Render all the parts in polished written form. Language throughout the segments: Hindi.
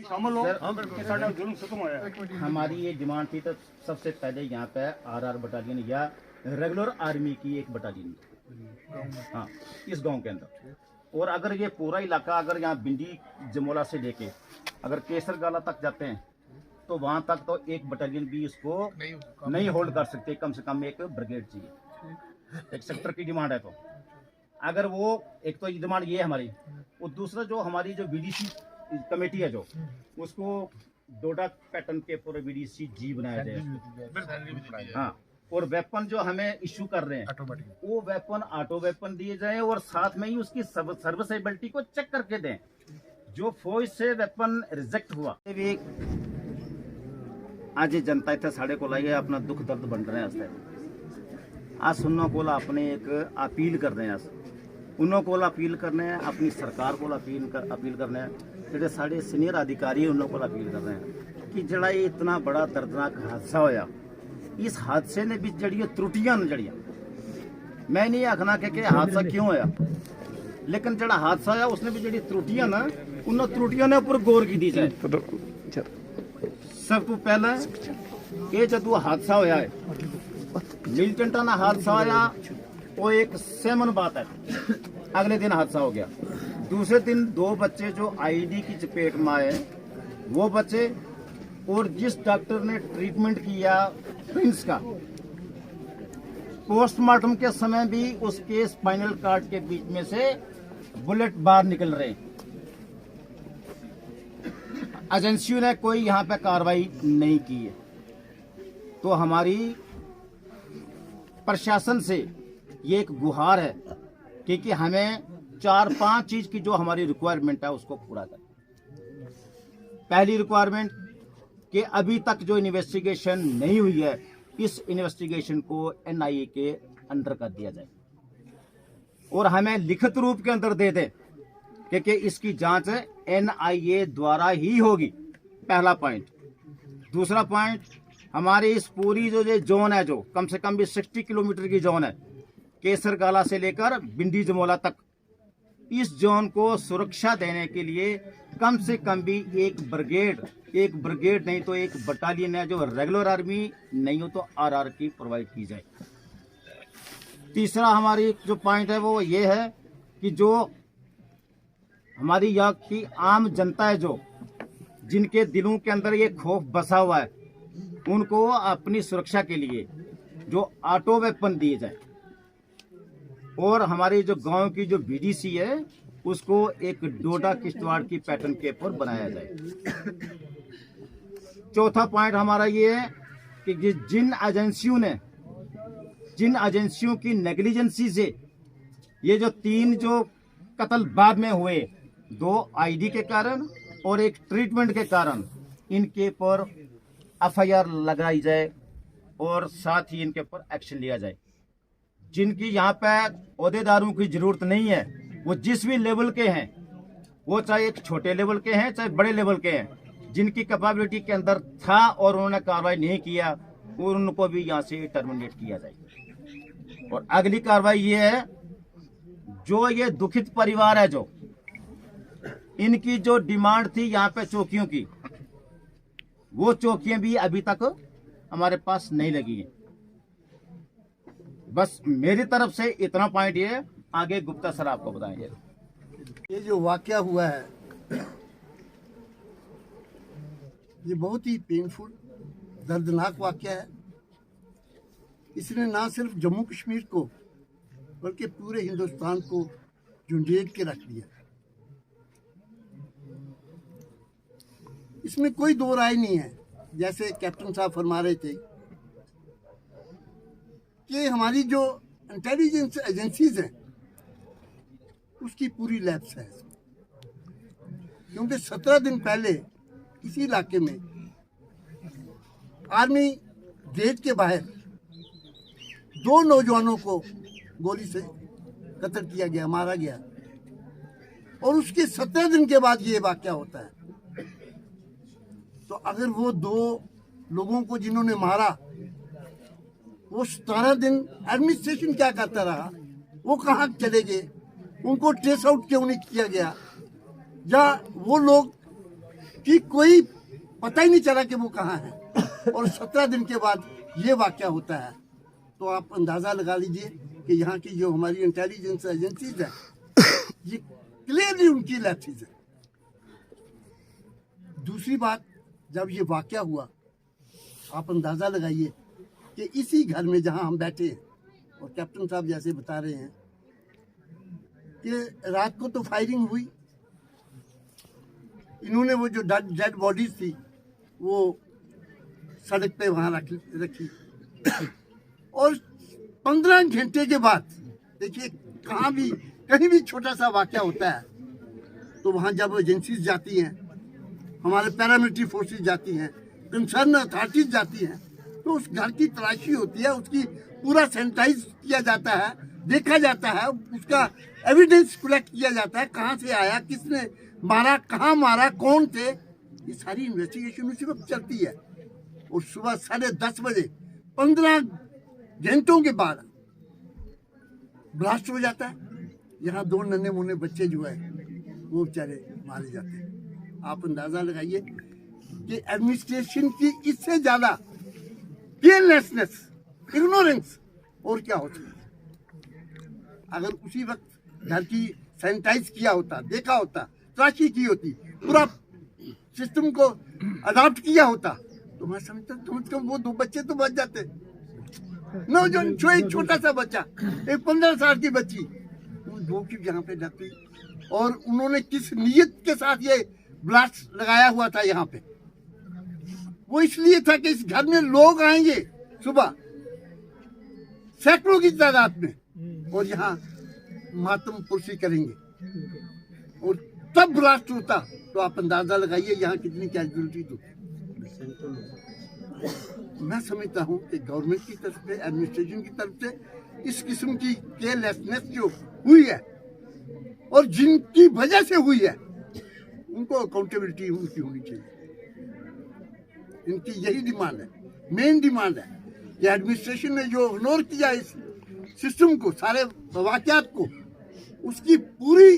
शामिल हो कि साडा जुल्म खत्म होया। हमारी ये डिमांड थी तो सबसे पहले यहाँ पे आरआर बटालियन या रेगुलर आर्मी की एक बटालियन, हाँ, इस गांव के अंदर। और अगर ये पूरा इलाका अगर यहाँ बिंडी जमोला से लेके अगर केसरगाला तक जाते हैं तो वहां तक तो एक बटालियन भी इसको नहीं होल्ड कर सकते, कम से कम एक ब्रिगेड चाहिए, एक सेक्टर की डिमांड है। तो अगर वो एक तो डिमांड ये है हमारी, और दूसरा जो हमारी जो बीडीसी कमेटी है जो उसको डोडा पैटर्न के पूरे बीडीसी जी बनाया जाए, हाँ, और वेपन जो हमें इश्यू कर रहे हैं वो वेपन ऑटो वेपन दिए जाए और साथ में ही उसकी सर्विसेबिलिटी को चेक करके दें। जो फौज से वेपन रिजेक्ट हुआ आज ये जनता इतने साढ़े को लाइए अपना दुख दर्द बन रहे हैं। आज सुनने को अपने एक अपील कर रहे हैं, उन्हों को अपील करने हैं, अपनी सरकार को अपील करने हैं, जो साढ़े सीनियर अधिकारी हैं उन्हों को अपील कर रहे हैं कि जड़ा ये इतना बड़ा दर्दनाक हादसा होया, इस हादसे ने भी जड़िया त्रुटियां न जड़िया, मैं नहीं आखना कि हादसा क्यों होया, लेकिन जड़ा हादसा होया उसने भी जड़ी त्रुटियां ना उन त्रुटियों ने ऊपर गौर की दी जाए। सब तो पहले ये जदू हादसा होया है मिलिटेंटा ना हादसा होया वो एक सेमन बात है, अगले दिन हादसा हो गया। दूसरे दिन 2 बच्चे जो आईडी की चपेट में आए वो बच्चे, और जिस डॉक्टर ने ट्रीटमेंट किया प्रिंस का, पोस्टमार्टम के समय भी उसके स्पाइनल कार्ड के बीच में से बुलेट बाहर निकल रहे। एजेंसियों ने कोई यहाँ पे कार्रवाई नहीं की है। तो हमारी प्रशासन से ये एक गुहार है कि हमें 4-5 चीज की जो हमारी रिक्वायरमेंट है उसको पूरा करें। पहली रिक्वायरमेंट कि अभी तक जो इन्वेस्टिगेशन नहीं हुई है इस इन्वेस्टिगेशन को एनआईए के अंडर कर दिया जाए और हमें लिखित रूप के अंदर दे दे कि इसकी जांच एनआईए द्वारा ही होगी, पहला पॉइंट। दूसरा पॉइंट, हमारी इस पूरी जो जोन है, जो कम से कम भी 60 किलोमीटर की जोन है, केसरगाला से लेकर बिंडी जमोला तक, इस जोन को सुरक्षा देने के लिए कम से कम भी एक ब्रिगेड नहीं तो एक बटालियन है जो रेगुलर आर्मी नहीं हो तो आरआर की प्रोवाइड की जाए। तीसरा हमारी जो पॉइंट है वो ये है कि जो हमारी यहाँ की आम जनता है, जो जिनके दिलों के अंदर ये खौफ बसा हुआ है, उनको अपनी सुरक्षा के लिए जो ऑटो वेपन दिए जाए और हमारी जो गांव की जो बीडीसी है उसको एक डोडा किश्तवाड़ की पैटर्न के ऊपर बनाया जाए। चौथा पॉइंट हमारा ये है कि जिन एजेंसियों की नेग्लिजेंसी से ये जो 3 जो कत्ल बाद में हुए, 2 आईडी के कारण और एक ट्रीटमेंट के कारण, इनके ऊपर एफआईआर लगाई जाए और साथ ही इनके ऊपर एक्शन लिया जाए। जिनकी यहाँ पे ओहदेदारों की जरूरत नहीं है, वो जिस भी लेवल के हैं, वो चाहे एक छोटे लेवल के हैं चाहे बड़े लेवल के हैं, जिनकी कैपेबिलिटी के अंदर था और उन्होंने कार्रवाई नहीं किया, उनको भी यहाँ से टर्मिनेट किया जाए। और अगली कार्रवाई ये है, जो ये दुखित परिवार है, जो इनकी जो डिमांड थी यहाँ पे चौकियों की, वो चौकियां भी अभी तक हमारे पास नहीं लगी है। बस मेरी तरफ से इतना पॉइंट ये है, आगे गुप्ता सर आपको बताएंगे। ये जो वाकया हुआ है ये बहुत ही पेनफुल, दर्दनाक वाकया है। इसने ना सिर्फ जम्मू कश्मीर को बल्कि पूरे हिंदुस्तान को झुंझेड़ के रख दिया। इसमें कोई दो राय नहीं है, जैसे कैप्टन साहब फरमा रहे थे कि हमारी जो इंटेलिजेंस एजेंसीज हैं उसकी पूरी लैप्स है। क्योंकि 17 दिन पहले इसी इलाके में आर्मी गेट के बाहर 2 नौजवानों को गोली से कत्ल किया गया, मारा गया, और उसके 17 दिन के बाद ये वाकया होता है। तो अगर वो 2 लोगों को जिन्होंने मारा वो 17 दिन एडमिनिस्ट्रेशन क्या करता रहा, वो कहाँ चले गए, उनको ट्रेस आउट क्यों नहीं किया गया, या वो लोग कि कोई पता ही नहीं चला कि वो कहाँ है, और 17 दिन के बाद ये वाकया होता है। तो आप अंदाज़ा लगा लीजिए कि यहाँ की जो हमारी इंटेलिजेंस एजेंसीज है ये क्लियरली उनकी लैप्सेस है। दूसरी बात, जब ये वाकया हुआ आप अंदाज़ा लगाइए कि इसी घर में जहाँ हम बैठे हैं, और कैप्टन साहब जैसे बता रहे हैं कि रात को तो फायरिंग हुई, इन्होंने वो जो डेड बॉडीज थी वो सड़क पे वहाँ रखी और 15 घंटे के बाद देखिए कहीं भी छोटा सा वाकया होता है तो वहाँ जब एजेंसीज जाती हैं, हमारे पैरामिलिट्री फोर्सेस जाती हैं, कंसर्न अथॉरिटीज जाती हैं, तो उस घर की तलाशी होती है, उसकी पूरा सैनिटाइज किया जाता है, देखा जाता है, उसका एविडेंस कलेक्ट किया जाता है, कहाँ से आया, किसने मारा, कहाँ मारा, कौन थे, ये सारी इन्वेस्टिगेशन उसी वक्त चलती है। और सुबह 10:30 बजे 15 घंटों के बाद ब्लास्ट हो जाता है। यहाँ 2 नन्हे मुन्ने बच्चे जो है वो बेचारे मारे जाते हैं। आप अंदाजा लगाइए कि एडमिनिस्ट्रेशन की इससे ज्यादा केयरलेसनेस, इग्नोरेंस और क्या हो सकता है। अगर उसी वक्त घर की सैनिटाइज किया होता, देखा होता, तलाशी की होती, पूरा सिस्टम को अडॉप्ट किया होता, तो मैं समझता कम से कम वो 2 बच्चे तो बच जाते। नौजवान एक छोटा सा बच्चा, एक 15 साल की बच्ची, उन 2 की यहाँ पे डेथ हुई। और उन्होंने किस नीयत के साथ ये ब्लास्ट लगाया हुआ था यहाँ पे, वो इसलिए था कि इस घर में लोग आएंगे सुबह सैकड़ों की तादाद में और यहाँ मातम पुरसी करेंगे, और तब ब्लास्ट होता तो आप अंदाजा लगाइए यहाँ कितनी कैजुअलिटी होती। मैं समझता हूँ कि गवर्नमेंट की तरफ से, एडमिनिस्ट्रेशन की तरफ से इस किस्म की केयरलेसनेस जो हुई है और जिनकी वजह से हुई है, उनको अकाउंटेबिलिटी उनकी होनी चाहिए। इनकी यही डिमांड है, मेन डिमांड है कि एडमिनिस्ट्रेशन ने जो इग्नोर किया इस सिस्टम को, सारे वाकयात को, उसकी पूरी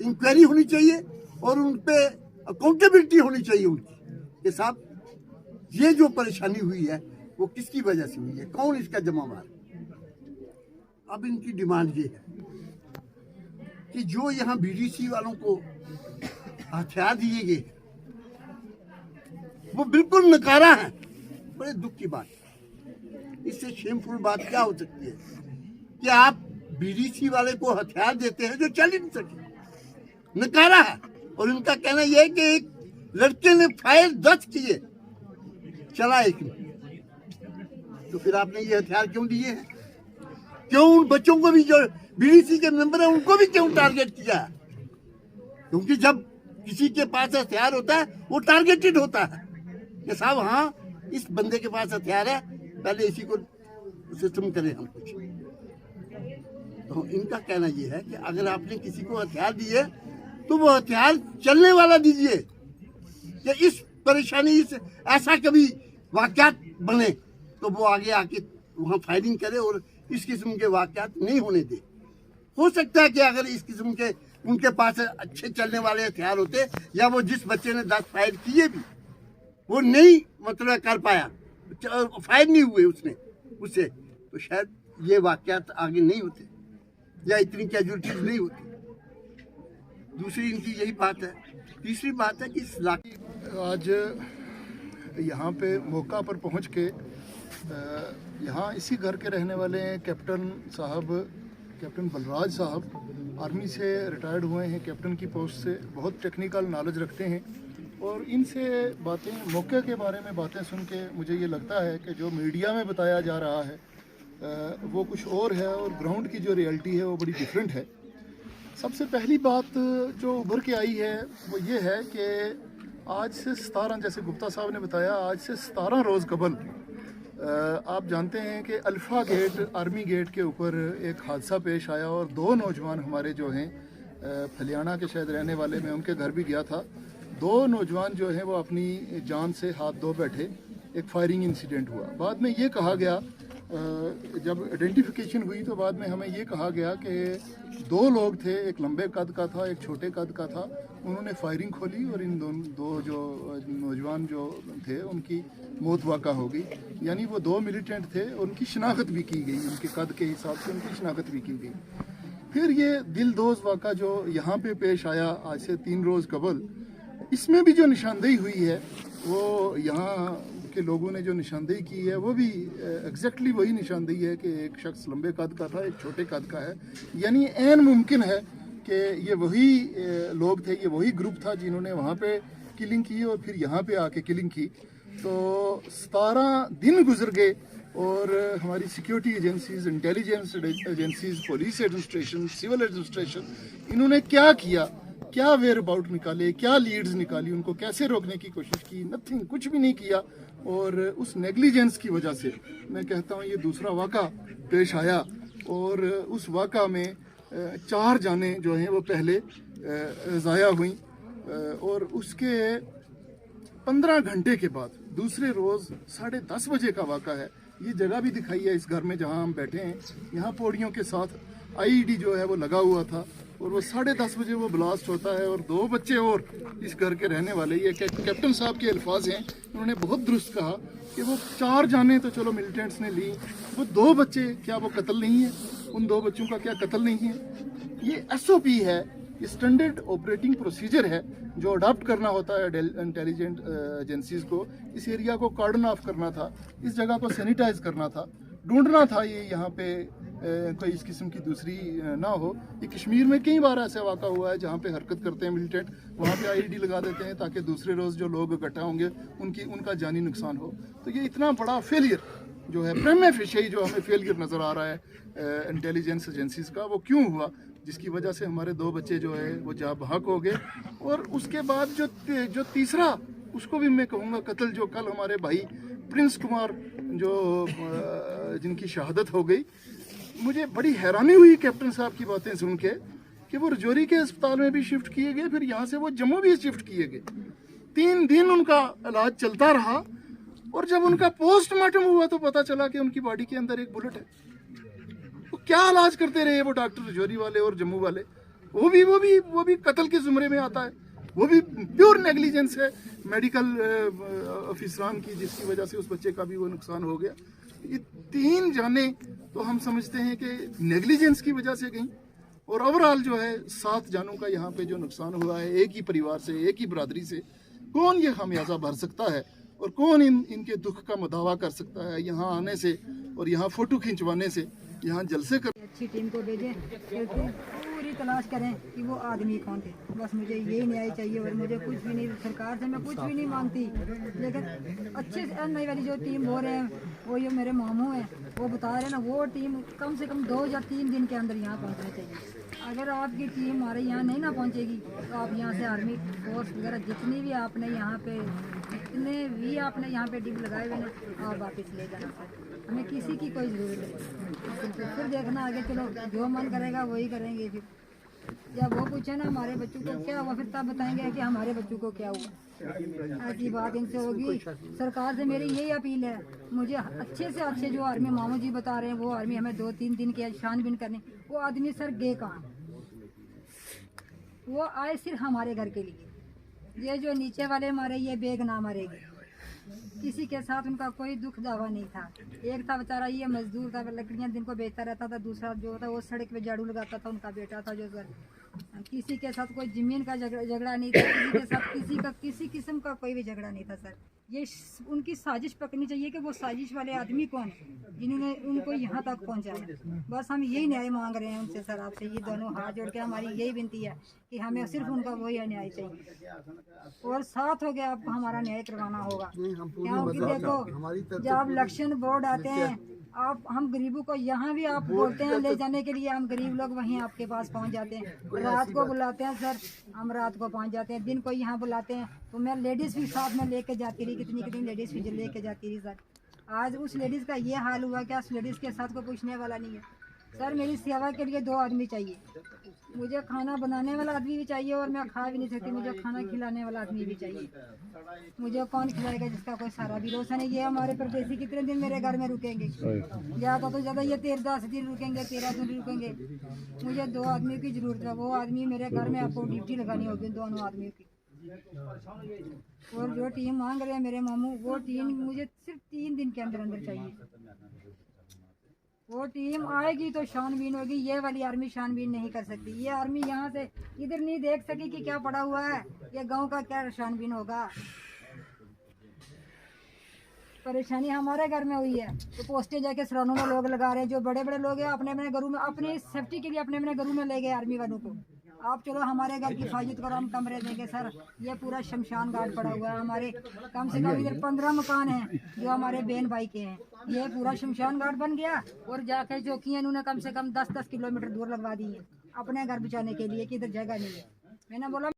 इंक्वायरी होनी चाहिए और उन पे अकाउंटेबिलिटी होनी चाहिए उनकी कि साहब ये जो परेशानी हुई है वो किसकी वजह से हुई है, कौन इसका जिम्मेदार। अब इनकी डिमांड ये है कि जो यहाँ बीडीसी वालों को हथियार दिए गए वो बिल्कुल नकारा है। बड़े दुख की बात, इससे शेमफुल बात क्या हो सकती है कि आप बीडीसी वाले को हथियार देते हैं जो चल ही नहीं सके, नकारा है। और इनका कहना यह है कि एक लड़के ने फायर 10 किए, चला एक ने, तो फिर आपने ये हथियार क्यों दिए हैं? क्यों उन बच्चों को भी जो बीडीसी के मेंबर है उनको भी क्यों टारगेट किया है? क्योंकि जब किसी के पास हथियार होता है वो टारगेटेड होता है कि साहब हाँ इस बंदे के पास हथियार है, पहले इसी को सिस्टम करें हम कुछ। तो इनका कहना ये है कि अगर आपने किसी को हथियार दिए तो वो हथियार चलने वाला दीजिए कि इस परेशानी से ऐसा कभी वाकयात बने तो वो आगे आके वहाँ फायरिंग करे और इस किस्म के वाकयात नहीं होने दे। हो सकता है कि अगर इस किस्म के उनके पास अच्छे चलने वाले हथियार होते, या वो जिस बच्चे ने 10 फायर किए भी वो नहीं मतलब कर पाया, फायर नहीं हुए उससे, तो शायद ये वाकयात आगे नहीं होते या इतनी कैजुअलिटीज नहीं होती। दूसरी इनकी यही बात है। तीसरी बात है कि इस इलाके आज यहाँ पे मौका पर पहुँच के यहाँ इसी घर के रहने वाले कैप्टन बलराज साहब आर्मी से रिटायर्ड हुए हैं, कैप्टन की पोस्ट से, बहुत टेक्निकल नॉलेज रखते हैं। और इनसे बातें, मौके के बारे में बातें सुन के मुझे ये लगता है कि जो मीडिया में बताया जा रहा है वो कुछ और है और ग्राउंड की जो रियलिटी है वो बड़ी डिफरेंट है। सबसे पहली बात जो उभर के आई है वो ये है कि आज से 17, जैसे गुप्ता साहब ने बताया, आज से 17 रोज़ कबल आप जानते हैं कि अल्फ़ा गेट, आर्मी गेट के ऊपर एक हादसा पेश आया और 2 नौजवान हमारे जो हैं फलियाना के शायद रहने वाले, मैं उनके घर भी गया था, 2 नौजवान जो हैं वो अपनी जान से हाथ धो बैठे, एक फायरिंग इंसिडेंट हुआ। बाद में ये कहा गया जब आइडेंटिफिकेशन हुई तो बाद में हमें ये कहा गया कि 2 लोग थे, एक लंबे कद का था, एक छोटे कद का था। उन्होंने फायरिंग खोली और इन दो जो नौजवान जो थे उनकी मौत वाक़ा हो गई। यानी वो 2 मिलिटेंट थे, उनकी शिनाख्त भी की गई, उनके कद के हिसाब से उनकी शिनाख्त भी की गई। फिर ये दिलदोज़ वाक़ा जो यहाँ पे पेश आया आज से 3 रोज़ कबल, इसमें भी जो निशानदेही हुई है वो यहाँ के लोगों ने जो निशानदेही की है वो भी एग्जैक्टली वही निशानदेही है कि एक शख्स लंबे कद का था, एक छोटे कद का है। यानी ऐन मुमकिन है कि ये वही लोग थे, ये वही ग्रुप था जिन्होंने वहाँ पे किलिंग की और फिर यहाँ पे आके किलिंग की। तो 17 दिन गुजर गए और हमारी security agencies, intelligence agencies, police administration, civil administration, इन्होंने क्या किया, क्या वेयर अबाउट निकाले, क्या लीड्स निकाली, उनको कैसे रोकने की कोशिश की, नथिंग, कुछ भी नहीं किया। और उस नेग्लिजेंस की वजह से मैं कहता हूँ ये दूसरा वाक़ा पेश आया और उस वाक़ा में 4 जानें जो हैं वो पहले ज़ाया हुई और उसके 15 घंटे के बाद दूसरे रोज़ 10:30 बजे का वाक़ा है। ये जगह भी दिखाई है इस घर में जहाँ हम बैठे हैं, यहाँ पौड़ियों के साथ आईईडी जो है वो लगा हुआ था और वो 10:30 बजे वो ब्लास्ट होता है और 2 बच्चे और इस घर के रहने वाले, ये कैप्टन साहब के अल्फाज हैं, उन्होंने बहुत दुरुस्त कहा कि वो 4 जाने तो चलो मिलिटेंट्स ने ली, वो 2 बच्चे क्या वो कत्ल नहीं है, उन 2 बच्चों का क्या कत्ल नहीं है। ये SOP है, ये स्टैंडर्ड ऑपरेटिंग प्रोसीजर है जो अडॉप्ट करना होता है इंटेलिजेंट एजेंसीज को। इस एरिया को कार्डन ऑफ करना था, इस जगह को सैनिटाइज करना था, ढूंढना था ये यहाँ पे कोई इस किस्म की दूसरी ना हो। ये कश्मीर में कई बार ऐसा वाक़ा हुआ है जहाँ पे हरकत करते हैं मिलिटेंट, वहाँ पे आईईडी लगा देते हैं ताकि दूसरे रोज़ जो लोग इकट्ठा होंगे उनका जानी नुकसान हो। तो ये इतना बड़ा फेलियर जो है, प्रेमे फेशे जो हमें फेलियर नज़र आ रहा है इंटेलिजेंस एजेंसीज का, वो क्यों हुआ, जिसकी वजह से हमारे 2 बच्चे जो है वो जा बहक हो गए। और उसके बाद जो तीसरा, उसको भी मैं कहूँगा कत्ल, जो कल हमारे भाई प्रिंस कुमार जो जिनकी शहादत हो गई, मुझे बड़ी हैरानी हुई कैप्टन साहब की बातें सुन के कि वो रजौरी के अस्पताल में भी शिफ्ट किए गए, फिर यहाँ से वो जम्मू भी शिफ्ट किए गए। 3 दिन उनका इलाज चलता रहा और जब उनका पोस्टमार्टम हुआ तो पता चला कि उनकी बॉडी के अंदर एक बुलेट है। वो क्या इलाज करते रहे वो डॉक्टर रजौरी वाले और जम्मू वाले, वो भी कत्ल के जुमरे में आता है, वो भी प्योर नेग्लिजेंस है मेडिकल ऑफिसरान की, जिसकी वजह से उस बच्चे का भी वो नुकसान हो गया। ये 3 जाने तो हम समझते हैं कि नेग्लिजेंस की वजह से गई और ओवरऑल जो है 7 जानों का यहाँ पे जो नुकसान हुआ है, एक ही परिवार से, एक ही बरादरी से, कौन ये खामियाजा भर सकता है और कौन इनके दुख का मुदावा कर सकता है। यहाँ आने से और यहाँ फ़ोटो खिंचवाने से, यहाँ जलसे कर अच्छी टीम को भेजें, पूरी तलाश करें कि वो आदमी कौन थे। बस मुझे यही न्याय चाहिए और मुझे कुछ भी नहीं, सरकार से मैं कुछ भी नहीं मांगती। लेकिन अच्छे से नई वाली जो टीम हो रहे हैं, वो ये मेरे मामू हैं, वो बता रहे हैं ना, वो टीम कम से कम 2 या 3 दिन के अंदर यहाँ पहुँचना चाहिए। अगर आपकी टीम हमारे यहाँ नहीं ना पहुँचेगी तो आप यहाँ से आर्मी फोर्स वगैरह जितनी भी आपने यहाँ पे, जितने भी आपने यहाँ पे डिप लगाए हुए हैं, आप वापस ले जाना सर, हमें किसी की कोई ज़रूरत नहीं। फिर देखना आगे, चलो जो मन करेगा वही करेंगे। फिर जब वो पूछे ना हमारे बच्चों को क्या हुआ, फिर तब बताएंगे कि हमारे बच्चों को क्या हुआ। ऐसी बात इनसे होगी। सरकार से मेरी यही अपील है, मुझे अच्छे से अच्छे जो आर्मी मामू जी बता रहे हैं, वो आर्मी हमें 2-3 दिन की छानबीन करनी। वो आदमी सर गए कहाँ, वो आए सिर्फ हमारे घर के लिए। ये जो नीचे वाले मारे, ये बेगुनाह मरेगी, किसी के साथ उनका कोई दुख दावा नहीं था। एक था बेचारा, ये मजदूर था, लकड़ियाँ दिन को बेचता रहता था। दूसरा जो था वो सड़क पे झाड़ू लगाता था, उनका बेटा था जो सर। किसी के साथ कोई जमीन का झगड़ा नहीं था, किसी के साथ किसी किस्म का कोई भी झगड़ा नहीं था सर। ये उनकी साजिश पकड़नी चाहिए कि वो साजिश वाले आदमी कौन है जिन्होंने उनको यहाँ तक पहुँचाया। बस हम यही न्याय मांग रहे हैं उनसे सर, आपसे ये दोनों हाथ जोड़ के हमारी यही विनती है कि हमें सिर्फ उनका वही न्याय चाहिए और साथ हो गया अब हमारा न्याय करवाना होगा। क्योंकि देखो जब इलेक्शन बोर्ड आते हैं, आप हम गरीबों को यहाँ भी आप बोलते हैं ले जाने के लिए, हम गरीब लोग वहीं आपके पास पहुँच जाते हैं। रात को बुलाते हैं सर, हम रात को पहुँच जाते हैं। दिन को यहाँ बुलाते हैं तो मैं लेडीज़ भी साथ में लेके जाती रही, कितनी लेडीज़ भी लेके जाती रही सर। आज उस लेडीज़ का ये हाल हुआ कि उस लेडीज़ के साथ कोई पूछने वाला नहीं है। सर मेरी सेवा के लिए 2 आदमी चाहिए। मुझे खाना बनाने वाला आदमी भी चाहिए और मैं खा भी नहीं सकती, मुझे खाना खिलाने वाला आदमी भी चाहिए। मुझे कौन खिलाएगा जिसका कोई सारा भी रोशन है। ये हमारे परदेसी कितने दिन मेरे घर में रुकेंगे? ज़्यादा तो ज़्यादा ये 13-10 दिन रुकेंगे, 13 दिन रुकेंगे। मुझे 2 आदमी की ज़रूरत है। वो आदमी मेरे घर में आपको ड्यूटी लगानी होगी, दोनों आदमियों की। और जो टीम मांग रहे हैं मेरे मामू, वो टीम मुझे सिर्फ 3 दिन के अंदर अंदर चाहिए। वो टीम आएगी तो छानबीन होगी। ये वाली आर्मी छानबीन नहीं कर सकती। ये आर्मी यहाँ से इधर नहीं देख सकी कि क्या पड़ा हुआ है, ये गांव का क्या छानबीन होगा। परेशानी हमारे घर में हुई है तो पोस्टें जाके सरानों में लोग लगा रहे हैं। जो बड़े बड़े लोग हैं अपने अपने घरों में, अपनी सेफ्टी के लिए अपने अपने घरों में ले गए आर्मी वालों को। आप चलो हमारे घर की हिफाजत करो, हम कमरे देंगे। सर ये पूरा शमशान घाट पड़ा हुआ है। हमारे कम से कम इधर 15 मकान हैं जो हमारे बहन भाई के हैं। ये पूरा शमशान घाट बन गया और जाके चौकियां इन्होंने कम से कम 10-10 किलोमीटर दूर लगवा दी है अपने घर बचाने के लिए कि इधर जगह नहीं है। मैंने बोला